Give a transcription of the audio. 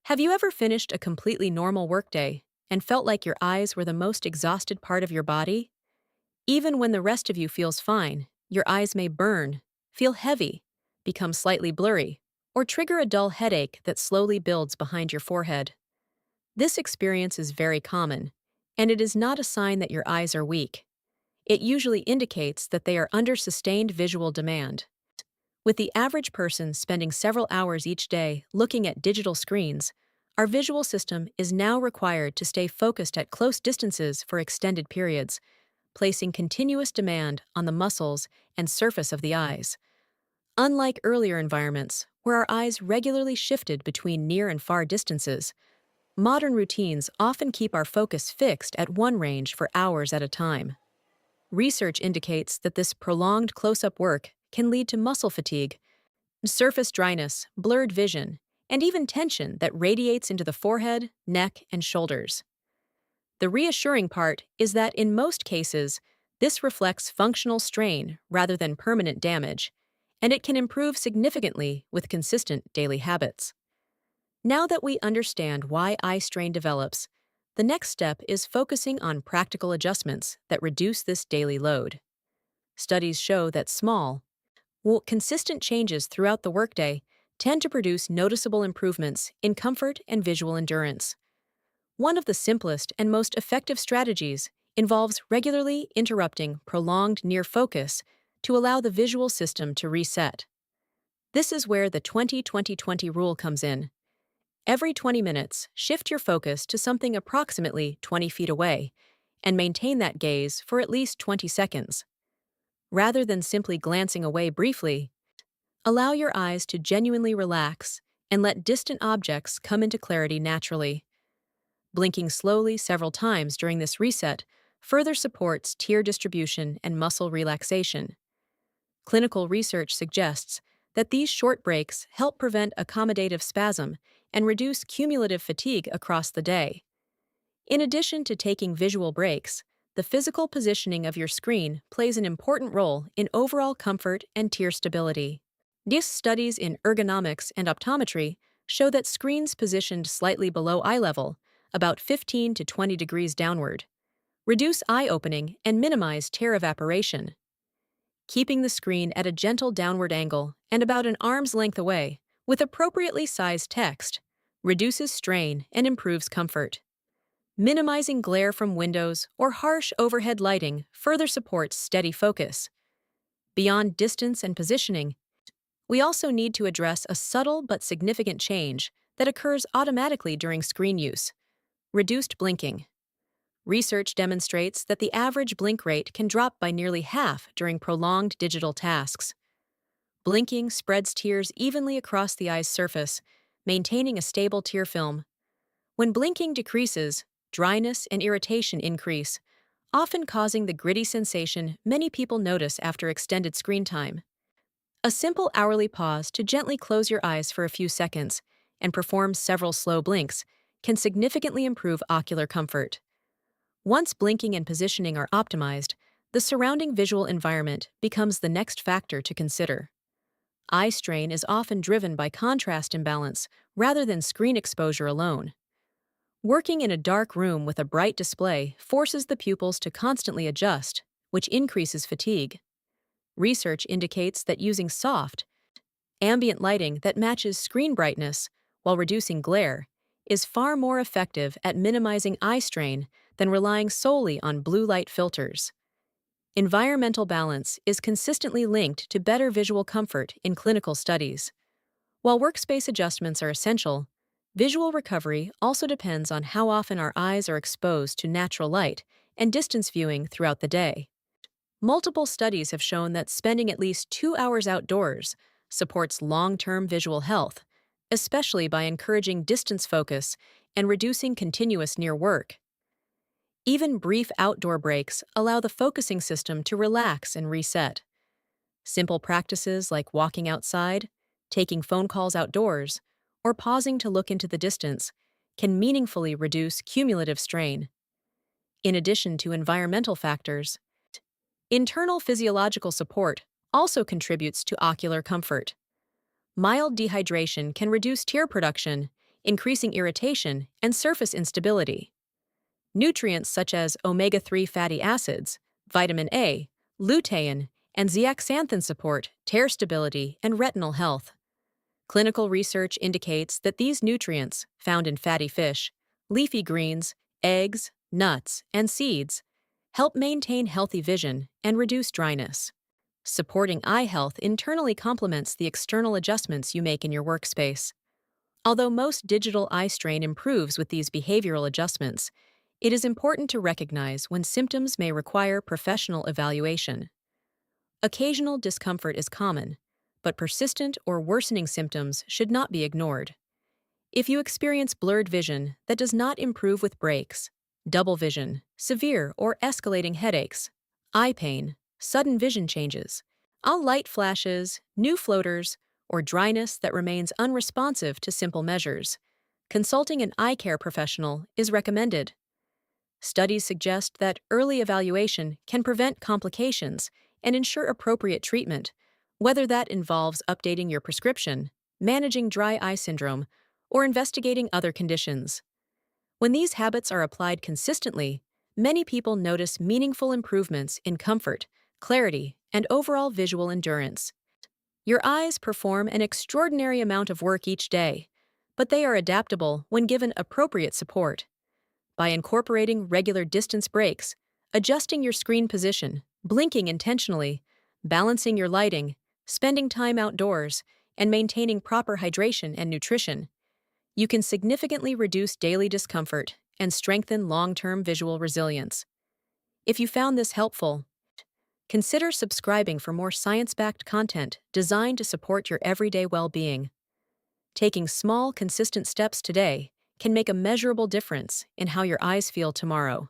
Have you ever finished a completely normal workday and felt like your eyes were the most exhausted part of your body? Even when the rest of you feels fine, your eyes may burn, feel heavy, become slightly blurry, or trigger a dull headache that slowly builds behind your forehead. This experience is very common, and it is not a sign that your eyes are weak. It usually indicates that they are under sustained visual demand. With the average person spending several hours each day looking at digital screens, our visual system is now required to stay focused at close distances for extended periods, placing continuous demand on the muscles and surface of the eyes. Unlike earlier environments, where our eyes regularly shifted between near and far distances, modern routines often keep our focus fixed at one range for hours at a time. Research indicates that this prolonged close-up work can lead to muscle fatigue, surface dryness, blurred vision, and even tension that radiates into the forehead, neck, and shoulders. The reassuring part is that in most cases, this reflects functional strain rather than permanent damage, and it can improve significantly with consistent daily habits. Now that we understand why eye strain develops, the next step is focusing on practical adjustments that reduce this daily load. Studies show that small, consistent changes throughout the workday tend to produce noticeable improvements in comfort and visual endurance. One of the simplest and most effective strategies involves regularly interrupting prolonged near focus to allow the visual system to reset. This is where the 20-20-20 rule comes in. Every 20 minutes, shift your focus to something approximately 20 feet away and maintain that gaze for at least 20 seconds. Rather than simply glancing away briefly, allow your eyes to genuinely relax and let distant objects come into clarity naturally. Blinking slowly several times during this reset further supports tear distribution and muscle relaxation. Clinical research suggests that these short breaks help prevent accommodative spasm and reduce cumulative fatigue across the day. In addition to taking visual breaks, the physical positioning of your screen plays an important role in overall comfort and tear stability. These studies in ergonomics and optometry show that screens positioned slightly below eye level, about 15 to 20 degrees downward, reduce eye opening and minimize tear evaporation. Keeping the screen at a gentle downward angle and about an arm's length away, with appropriately sized text, reduces strain and improves comfort. Minimizing glare from windows or harsh overhead lighting further supports steady focus. Beyond distance and positioning, we also need to address a subtle but significant change that occurs automatically during screen use: reduced blinking. Research demonstrates that the average blink rate can drop by nearly half during prolonged digital tasks. Blinking spreads tears evenly across the eye's surface, maintaining a stable tear film. When blinking decreases, dryness and irritation increase, often causing the gritty sensation many people notice after extended screen time. A simple hourly pause to gently close your eyes for a few seconds and perform several slow blinks can significantly improve ocular comfort. Once blinking and positioning are optimized, the surrounding visual environment becomes the next factor to consider. Eye strain is often driven by contrast imbalance rather than screen exposure alone. Working in a dark room with a bright display forces the pupils to constantly adjust, which increases fatigue. Research indicates that using soft, ambient lighting that matches screen brightness while reducing glare is far more effective at minimizing eye strain than relying solely on blue light filters. Environmental balance is consistently linked to better visual comfort in clinical studies. While workspace adjustments are essential, visual recovery also depends on how often our eyes are exposed to natural light and distance viewing throughout the day. Multiple studies have shown that spending at least 2 hours outdoors supports long-term visual health, especially by encouraging distance focus and reducing continuous near work. Even brief outdoor breaks allow the focusing system to relax and reset. Simple practices like walking outside, taking phone calls outdoors, or pausing to look into the distance can meaningfully reduce cumulative strain. In addition to environmental factors, internal physiological support also contributes to ocular comfort. Mild dehydration can reduce tear production, increasing irritation and surface instability. Nutrients such as omega-3 fatty acids, vitamin A, lutein, and zeaxanthin support tear stability and retinal health. Clinical research indicates that these nutrients, found in fatty fish, leafy greens, eggs, nuts, and seeds, help maintain healthy vision and reduce dryness. Supporting eye health internally complements the external adjustments you make in your workspace. Although most digital eye strain improves with these behavioral adjustments, it is important to recognize when symptoms may require professional evaluation. Occasional discomfort is common, but persistent or worsening symptoms should not be ignored. If you experience blurred vision that does not improve with breaks, double vision, severe or escalating headaches, eye pain, sudden vision changes, all light flashes, new floaters, or dryness that remains unresponsive to simple measures, consulting an eye care professional is recommended. Studies suggest that early evaluation can prevent complications and ensure appropriate treatment, whether that involves updating your prescription, managing dry eye syndrome, or investigating other conditions. When these habits are applied consistently, many people notice meaningful improvements in comfort, clarity, and overall visual endurance. Your eyes perform an extraordinary amount of work each day, but they are adaptable when given appropriate support. By incorporating regular distance breaks, adjusting your screen position, blinking intentionally, balancing your lighting, spending time outdoors, and maintaining proper hydration and nutrition, you can significantly reduce daily discomfort and strengthen long-term visual resilience. If you found this helpful, consider subscribing for more science-backed content designed to support your everyday well-being. Taking small, consistent steps today can make a measurable difference in how your eyes feel tomorrow.